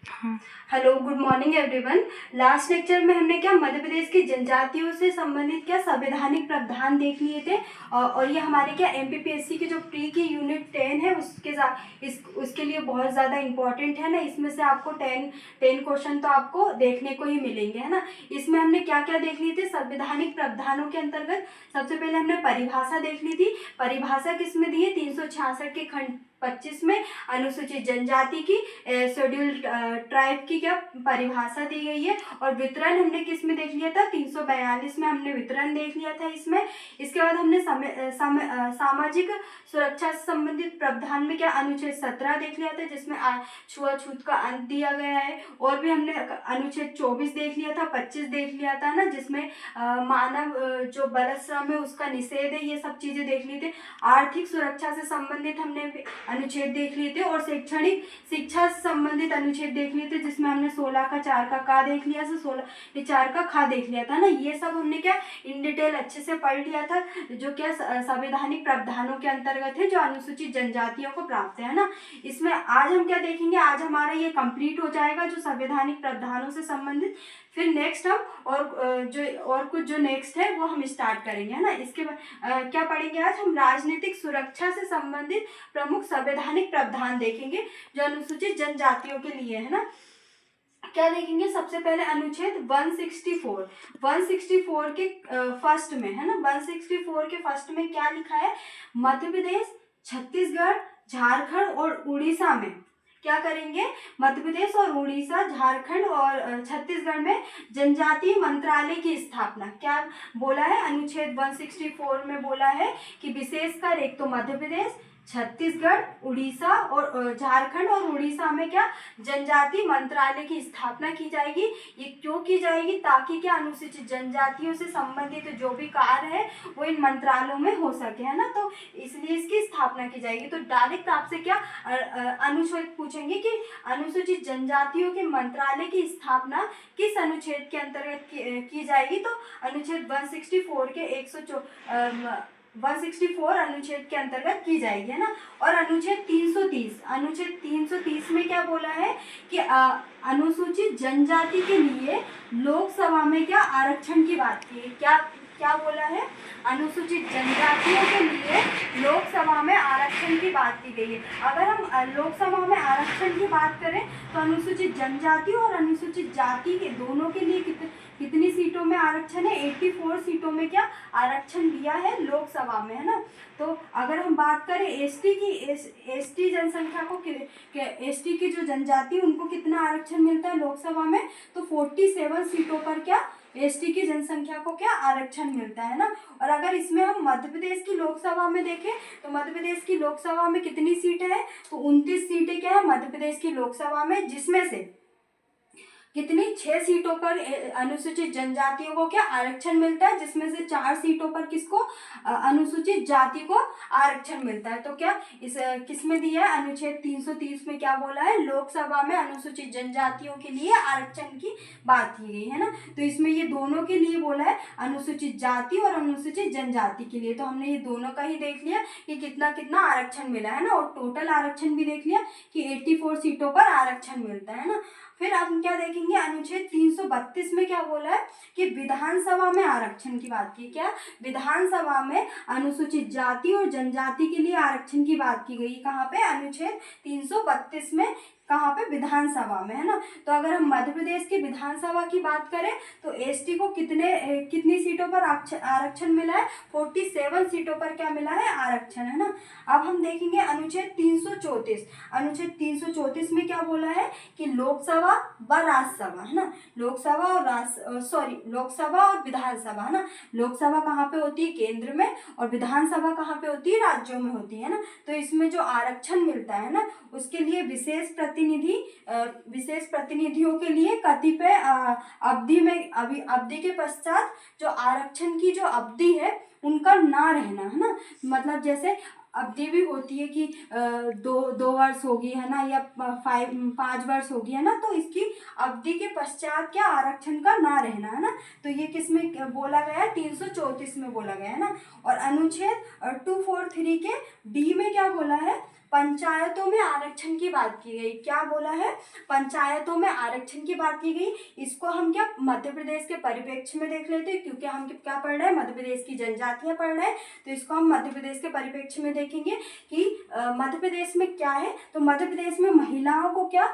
हाँ। Hello, good morning everyone. Last lecture में हमने क्या मध्य प्रदेश की जनजातियों से संबंधित क्या संवैधानिक प्रावधान देख लिए थे और ये हमारे क्या एमपीपीएससी की जो प्री की यूनिट 10 है उसके साथ उसके लिए बहुत ज़्यादा इंपॉर्टेंट है ना। इसमें से आपको 10 क्वेश्चन तो आपको देखने को ही मिलेंगे, है ना। इसमें हमने क्या क्या देख लिए थे संवैधानिक प्रावधानों के अंतर्गत। सबसे पहले हमने परिभाषा देख ली थी। परिभाषा किसमें दी है? 366 के खंड 25 में अनुसूचित जनजाति की शेड्यूल्ड ट्राइब की क्या परिभाषा दी गई है। और वितरण हमने किस में देख लिया था? 342 में हमने वितरण देख लिया था इसमें। इसके बाद हमने सामाजिक सुरक्षा से संबंधित प्रावधान में क्या अनुच्छेद 17 देख लिया था, जिसमें छुआछूत का अंत दिया गया है। और भी हमने अनुच्छेद 24 देख लिया था, 25 देख लिया था ना, जिसमें मानव जो बलात्कार श्रम है उसका निषेध है, ये सब चीजें देख ली थी। आर्थिक सुरक्षा से संबंधित हमने अनुच्छेद देख लिए थे और शैक्षणिक शिक्षा से संबंधित अनुच्छेद देख लिए थे, जिसमें हमने 16 का 4 का का देख लिया था, 16 के 4 का खा देख लिया था ना। ये सब हमने क्या इन डिटेल अच्छे से पढ़ लिया था, जो क्या संवैधानिक प्रावधानों के अंतर्गत है, जो अनुसूचित जनजातियों को प्राप्त है ना। इसमें आज हम क्या देखेंगे? आज हमारा ये कंप्लीट हो जाएगा जो संवैधानिक प्रावधानों से संबंधित। फिर नेक्स्ट हम और कुछ जो नेक्स्ट है वो हम स्टार्ट करेंगे, है ना। इसके बाद क्या पढ़ेंगे? आज हम राजनीतिक सुरक्षा से संबंधित प्रमुख संवैधानिक प्रावधान देखेंगे जो अनुसूचित जनजातियों के लिए, है ना। क्या देखेंगे? सबसे पहले अनुच्छेद 164 के फर्स्ट में, है ना। 164 के फर्स्ट में क्या लिखा है? मध्य प्रदेश, छत्तीसगढ़, झारखंड और उड़ीसा में क्या करेंगे? मध्य प्रदेश और उड़ीसा, झारखंड और छत्तीसगढ़ में जनजातीय मंत्रालय की स्थापना। क्या बोला है? अनुच्छेद 164 में बोला है कि विशेषकर एक तो मध्य प्रदेश, छत्तीसगढ़, उड़ीसा और झारखंड और उड़ीसा में क्या जनजातीय मंत्रालय की स्थापना की जाएगी। ये क्यों की जाएगी? ताकि क्या अनुसूचित जनजातियों से संबंधित जो भी कार्य है वो इन मंत्रालयों में हो सके, है ना। तो इसलिए इसकी स्थापना की जाएगी। तो डायरेक्ट आपसे क्या अनुच्छेद पूछेंगे कि अनुसूचित जनजातियों के मंत्रालय की स्थापना किस अनुच्छेद के अंतर्गत की जाएगी? तो अनुच्छेद 164 के 164 अनुच्छेद के अंतर्गत की जाएगी, है ना। और अनुच्छेद 330 में क्या बोला है कि अनुसूचित जनजाति के लिए लोकसभा में क्या आरक्षण की बात की है। क्या क्या बोला है? अनुसूचित जनजातियों के लिए लोकसभा में आरक्षण की बात की गई है। अगर हम लोकसभा में आरक्षण की बात करें तो अनुसूचित जनजाति और अनुसूचित जाति के दोनों के लिए कितनी सीटों में आरक्षण है? 84 सीटों में क्या आरक्षण दिया है लोकसभा में, है ना। तो अगर हम बात करें एसटी की, एसटी जनसंख्या को, एसटी की जो जनजाति उनको कितना आरक्षण मिलता है लोकसभा में? तो 47 सीटों पर क्या एसटी की जनसंख्या को क्या आरक्षण मिलता है ना। और अगर इसमें हम मध्य प्रदेश की लोकसभा में देखें तो मध्य प्रदेश की लोकसभा में कितनी सीटें हैं? तो 29 सीटें क्या है मध्य प्रदेश की लोकसभा में, जिसमें से कितनी 6 सीटों पर अनुसूचित जनजातियों को क्या आरक्षण मिलता है, जिसमें से 4 सीटों पर किसको? अनुसूचित जाति को आरक्षण मिलता है। तो क्या इस किसमें दिया है? अनुच्छेद 330 में क्या बोला है? लोकसभा में अनुसूचित जनजातियों के लिए आरक्षण की बात की गई है ना। तो इसमें ये दोनों के लिए बोला है, अनुसूचित जाति और अनुसूचित जनजाति के लिए। तो हमने ये दोनों का ही देख लिया कि कितना कितना आरक्षण मिला है ना। और टोटल आरक्षण भी देख लिया कि 84 सीटों पर आरक्षण मिलता है ना। फिर हम क्या देखेंगे? अनुच्छेद 332 में क्या बोला है कि विधानसभा में आरक्षण की बात की। क्या? विधानसभा में अनुसूचित जाति और जनजाति के लिए आरक्षण की बात की गई। कहाँ पे? अनुच्छेद 332 में। कहाँ पे? विधानसभा में, है ना। तो अगर हम मध्य प्रदेश की विधानसभा की बात करें तो एसटी को कितनी सीटों पर आरक्षण मिला है? 47 सीटों पर क्या मिला है? आरक्षण, है ना। अब हम देखेंगे अनुच्छेद 334। अनुच्छेद 334 में क्या बोला है कि लोकसभा व राज्यसभा, है ना। लोकसभा और विधानसभा, है ना। लोकसभा कहाँ पे होती है? केंद्र में। और विधानसभा कहाँ पे होती है? राज्यों में होती है ना। तो इसमें जो आरक्षण मिलता है ना उसके लिए विशेष प्रतिनिधियों के लिए कतिपय अवधि के पश्चात जो आरक्षण की जो अवधि है उनका ना रहना, है ना। मतलब जैसे अवधि भी होती है कि दो वर्ष होगी, है ना, या 5 वर्ष होगी, है ना। तो इसकी अवधि के पश्चात क्या आरक्षण का ना रहना, है ना। तो ये किस में बोला गया है? 334 में बोला गया है ना। और अनुच्छेद 243 के डी में क्या बोला है? पंचायतों में आरक्षण की बात की गई। क्या बोला है? पंचायतों में आरक्षण की बात की गई। इसको हम क्या मध्य प्रदेश के परिप्रेक्ष्य में देख लेते हैं, क्योंकि हम क्या पढ़ रहे हैं, मध्य प्रदेश की जनजातियां पढ़ रहे हैं, तो इसको हम मध्य प्रदेश के परिप्रेक्ष्य में देखेंगे कि मध्य प्रदेश में क्या है। तो मध्य प्रदेश में महिलाओं को क्या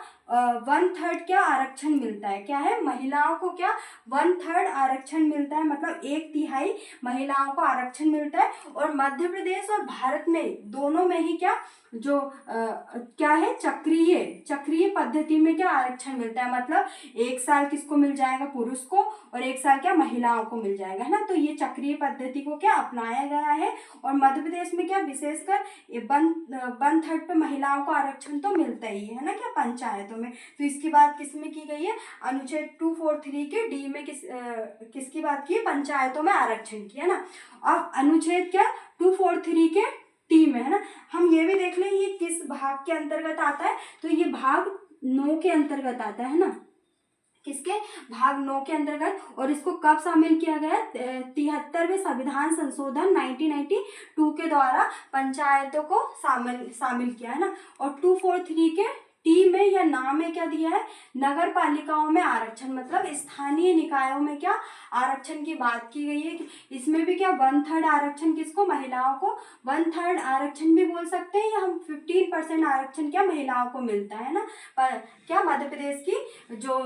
1/3 क्या आरक्षण मिलता है। क्या है? महिलाओं को क्या 1/3 आरक्षण मिलता है, मतलब 1/3 महिलाओं को आरक्षण मिलता है। और मध्य प्रदेश और भारत में दोनों में ही क्या जो क्या है, चक्रीय पद्धति में क्या आरक्षण मिलता है, मतलब 1 साल किसको मिल जाएगा, पुरुष को, और 1 साल क्या महिलाओं को मिल जाएगा, है ना। तो ये चक्रीय पद्धति को क्या अपनाया गया है। और मध्य प्रदेश में क्या विशेषकर 1/3 पे महिलाओं को आरक्षण तो मिलता ही है ना, क्या पंचायतों में। तो इसकी बात किसमें की गई है? अनुच्छेद 243 के डी में किसकी बात की है? पंचायतों में आरक्षण की, है ना। अब अनुच्छेद क्या 243 के टी में, है ना। हम ये भी देख लें ये किस भाग के अंतर्गत आता है। तो ये भाग 9 के अंतर्गत आता है ना। किसके? भाग 9 के अंतर्गत। और इसको कब शामिल किया गया? 73वें संविधान संशोधन 1992 के द्वारा पंचायतों को शामिल किया, है ना। और 243 के टी में या नाम में क्या दिया है? नगर पालिकाओं में आरक्षण, मतलब स्थानीय निकायों में क्या आरक्षण की बात की गई है। कि इसमें भी क्या 1/3 आरक्षण किसको? महिलाओं को। 1/3 आरक्षण भी बोल सकते हैं, या हम 15% आरक्षण क्या महिलाओं को मिलता है ना। पर क्या मध्य प्रदेश की जो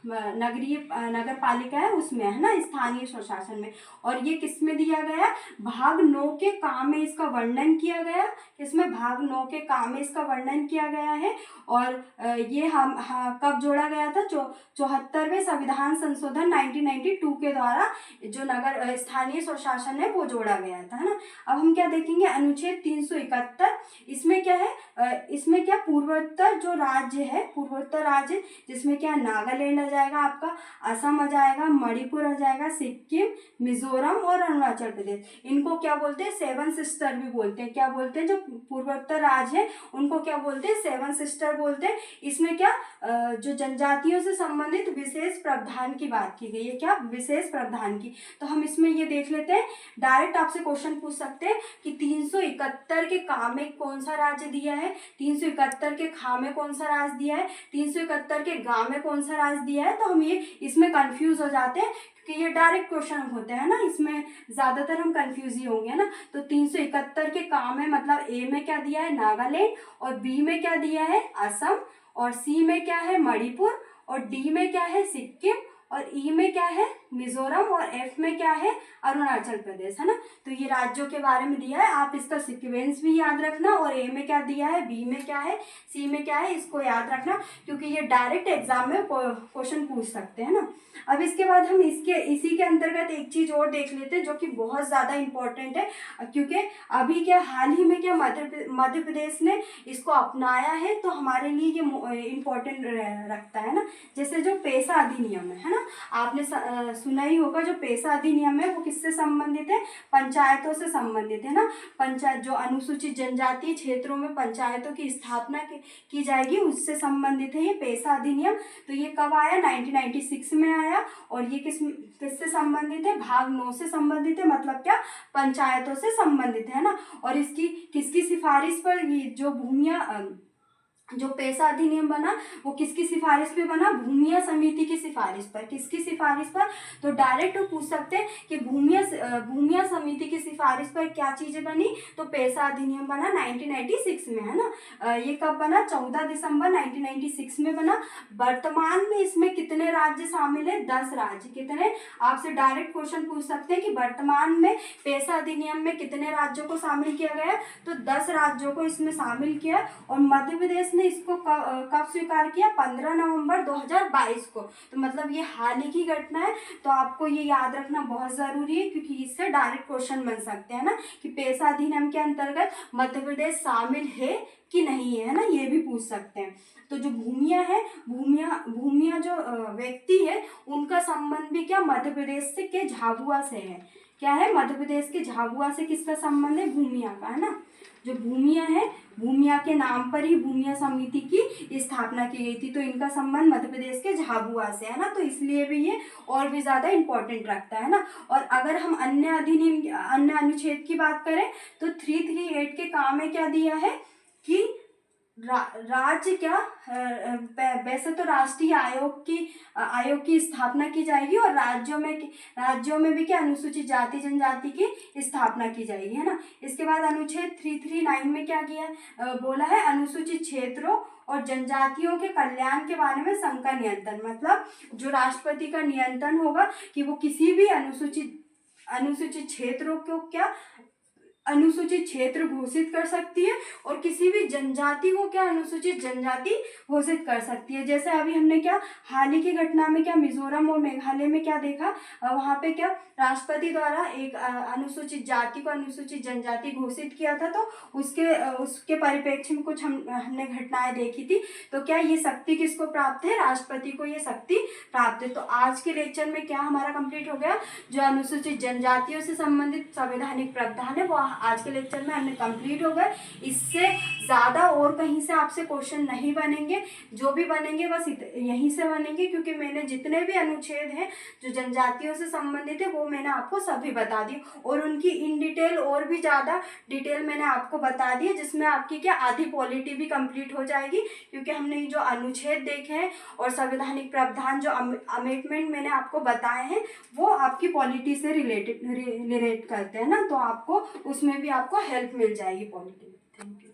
नगर पालिका है उसमें, है ना, स्थानीय स्वशासन में। और ये किस में दिया गया? भाग 9 के काम में इसका वर्णन किया गया। इसमें भाग 9 के काम में इसका वर्णन किया गया है। और ये कब जोड़ा गया था? 74वें संविधान संशोधन 1992 के द्वारा जो नगर स्थानीय स्वशासन है वो जोड़ा गया था, है ना। अब हम क्या देखेंगे? अनुच्छेद 371। इसमें क्या है? इसमें क्या पूर्वोत्तर जो राज्य है, पूर्वोत्तर राज्य जिसमें क्या नागालैंड आ जाएगा, आपका असम आ जाएगा, मणिपुर आ जाएगा, सिक्किम, मिजोरम और अरुणाचल प्रदेश। इनको क्या बोलते हैं? 7 सिस्टर भी बोलते हैं। क्या बोलते हैं? जो पूर्वोत्तर राज्य है उनको क्या बोलते हैं? 7 सिस्टर बोलते हैं। इसमें क्या जो जनजातियों से संबंधित विशेष प्रावधान की बात की गई है। क्या? विशेष प्रावधान की। तो हम इसमें ये देख लेते हैं, डायरेक्ट आपसे क्वेश्चन पूछ सकते हैं कि 371 के का में कौन सा राज्य दिया है, 371 के खा में कौन सा राज्य दिया है, 371 के गा में कौन सा राज्य दिया है। तो हम ये इसमें कंफ्यूज हो जाते हैं कि ये डायरेक्ट क्वेश्चन होते हैं ना, इसमें ज्यादातर हम कंफ्यूज ही होंगे ना। तो 371 के काम है, मतलब ए में क्या दिया है? नागालैंड, और बी में क्या दिया है? असम, और सी में क्या है? मणिपुर, और डी में क्या है? सिक्किम, और ई में क्या है? मिजोरम, और एफ में क्या है? अरुणाचल प्रदेश, है ना। तो ये राज्यों के बारे में दिया है, आप इसका सीक्वेंस भी याद रखना। और ए में क्या दिया है, बी में क्या है, सी में क्या है, इसको याद रखना, क्योंकि ये डायरेक्ट एग्जाम में क्वेश्चन पूछ सकते हैं ना। अब इसके बाद हम इसी के अंतर्गत एक चीज और देख लेते हैं जो कि बहुत ज्यादा इंपॉर्टेंट है, क्योंकि अभी क्या हाल ही में क्या मध्य प्रदेश ने इसको अपनाया है, तो हमारे लिए ये इम्पोर्टेंट रखता है ना। जैसे जो पेशा अधिनियम है ना, आपने सुना ही होगा। जो पेशा अधिनियम है वो किससे संबंधित है? पंचायतों से संबंधित है ना। पंचायत जो अनुसूचित जनजातीय क्षेत्रों में पंचायतों की स्थापना की जाएगी उससे संबंधित है ये पेशा अधिनियम। तो ये कब आया? 1996 में आया। और ये किससे संबंधित है? भाग 9 से संबंधित है, मतलब क्या पंचायतों से संबंधित है ना। और इसकी किसकी सिफारिश पर जो जो पेशा अधिनियम बना वो किसकी सिफारिश पे बना? भूमिया समिति की सिफारिश पर। किसकी सिफारिश पर? तो डायरेक्ट पूछ सकते हैं कि भूमिया समिति की सिफारिश पर क्या चीजें बनी? तो पेशा अधिनियम बना 1996 में, है ना। ये कब बना? 14 दिसंबर 1996 में बना। वर्तमान में इसमें कितने राज्य शामिल है? 10 राज्य। कितने? आपसे डायरेक्ट क्वेश्चन पूछ सकते हैं कि वर्तमान में पेशा अधिनियम में कितने राज्यों को शामिल किया गया है? तो 10 राज्यों को इसमें शामिल किया। और मध्य प्रदेश ने इसको कब स्वीकार किया? 15 नवंबर 2022 को। तो मतलब ये हाल ही की घटना है, तो आपको ये याद रखना बहुत जरूरी है, क्योंकि इससे डायरेक्ट क्वेश्चन बन सकते हैं ना कि पेशा अधिनियम के अंतर्गत मध्य प्रदेश शामिल है कि नहीं है ना, ये भी पूछ सकते हैं। तो जो भूमिया है, भूमिया जो व्यक्ति है उनका संबंध भी क्या मध्य प्रदेश से के झाबुआ से है। क्या है? मध्य प्रदेश के झाबुआ से किसका संबंध है? भूमिया का, है ना। जो भूमिया है, भूमिया के नाम पर ही भूमिया समिति की स्थापना की गई थी। तो इनका संबंध मध्य प्रदेश के झाबुआ से है ना, तो इसलिए भी ये और भी ज्यादा इंपॉर्टेंट रखता है ना। और अगर हम अन्य अनुच्छेद की बात करें तो 338 के काम में क्या दिया है? कि राज्य क्या वैसे तो राष्ट्रीय आयोग की स्थापना की जाएगी, और राज्यों में भी क्या अनुसूचित जाति जनजाति की स्थापना की जाएगी, है ना। इसके बाद अनुच्छेद 339 में क्या किया बोला है, अनुसूचित क्षेत्रों और जनजातियों के कल्याण के बारे में संघ का नियंत्रण, मतलब जो राष्ट्रपति का नियंत्रण होगा कि वो किसी भी अनुसूचित क्षेत्रों को क्या अनुसूचित क्षेत्र घोषित कर सकती है, और किसी भी जनजाति को क्या अनुसूचित जनजाति घोषित कर सकती है। जैसे अभी हमने क्या हाल ही की घटना में क्या मिजोरम और मेघालय में क्या देखा, वहाँ पे क्या राष्ट्रपति द्वारा एक अनुसूचित जाति को अनुसूचित जनजाति घोषित किया था, तो उसके परिप्रेक्ष्य में कुछ हमने घटनाएं देखी थी। तो क्या ये शक्ति किसको प्राप्त है, राष्ट्रपति को ये शक्ति प्राप्त है। तो आज के लेक्चर में क्या हमारा कंप्लीट हो गया, जो अनुसूचित जनजातियों से संबंधित संवैधानिक प्रावधान है वो आज के लेक्चर में हमने कंप्लीट हो गए। इससे ज़्यादा और कहीं से आपसे क्वेश्चन नहीं बनेंगे, जो भी बनेंगे बस यहीं से बनेंगे, क्योंकि मैंने जितने भी अनुच्छेद हैं जो जनजातियों से संबंधित है वो मैंने आपको सभी बता दी, और उनकी इन डिटेल और भी ज़्यादा डिटेल मैंने आपको बता दी है, जिसमें आपकी क्या आधी पॉलिटी भी कंप्लीट हो जाएगी, क्योंकि हमने जो अनुच्छेद देखे हैं और संवैधानिक प्रावधान जो अमेंडमेंट मैंने आपको बताए हैं वो आपकी पॉलिटी से रिलेट करते हैं ना, तो आपको उसमें भी आपको हेल्प मिल जाएगी पॉलिटी में। Thank you.